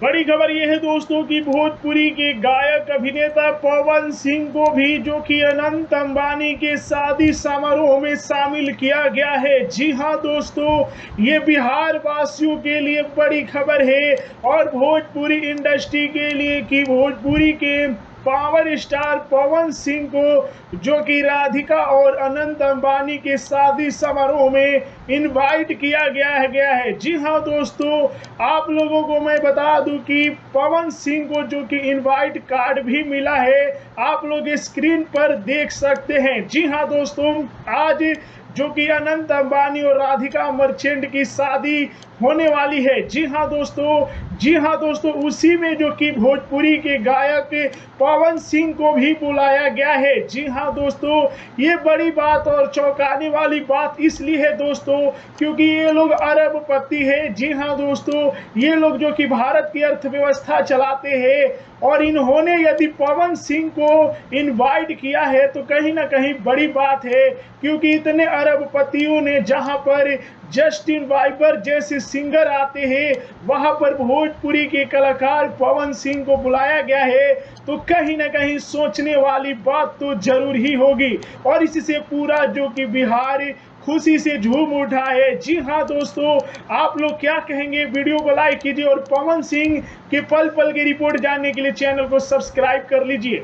बड़ी खबर यह है दोस्तों कि भोजपुरी के गायक अभिनेता पवन सिंह को भी जो कि अनंत अंबानी के शादी समारोह में शामिल किया गया है। जी हां दोस्तों, ये बिहार वासियों के लिए बड़ी खबर है और भोजपुरी इंडस्ट्री के लिए कि भोजपुरी के पावर स्टार पवन सिंह को जो कि राधिका और अनंत अंबानी के शादी समारोह में इनवाइट किया गया है। जी हां दोस्तों, आप लोगों को मैं बता दूं कि पवन सिंह को जो कि इनवाइट कार्ड भी मिला है, आप लोग स्क्रीन पर देख सकते हैं। जी हां दोस्तों, आज जो कि अनंत अंबानी और राधिका मर्चेंट की शादी होने वाली है। जी हां दोस्तों, उसी में जो कि भोजपुरी के गायक पवन सिंह को भी बुलाया गया है। जी हां दोस्तों, ये बड़ी बात और चौंकाने वाली बात इसलिए है दोस्तों क्योंकि ये लोग अरबपति है। जी हां दोस्तों, ये लोग जो कि भारत की अर्थव्यवस्था चलाते हैं और इन्होंने यदि पवन सिंह को इनवाइट किया है तो कहीं ना कहीं बड़ी बात है, क्योंकि इतने अरबपतियों ने जहां पर जस्टिन बाइबर जैसे सिंगर आते हैं वहां पर भोजपुरी के कलाकार पवन सिंह को बुलाया गया है, तो कहीं ना कहीं सोचने वाली बात तो जरूर ही होगी और इससे पूरा जो कि बिहार खुशी से झूम उठा है। जी हां दोस्तों, आप लोग क्या कहेंगे? वीडियो को लाइक कीजिए और पवन सिंह के पल पल की रिपोर्ट जानने के लिए चैनल को सब्सक्राइब कर लीजिए।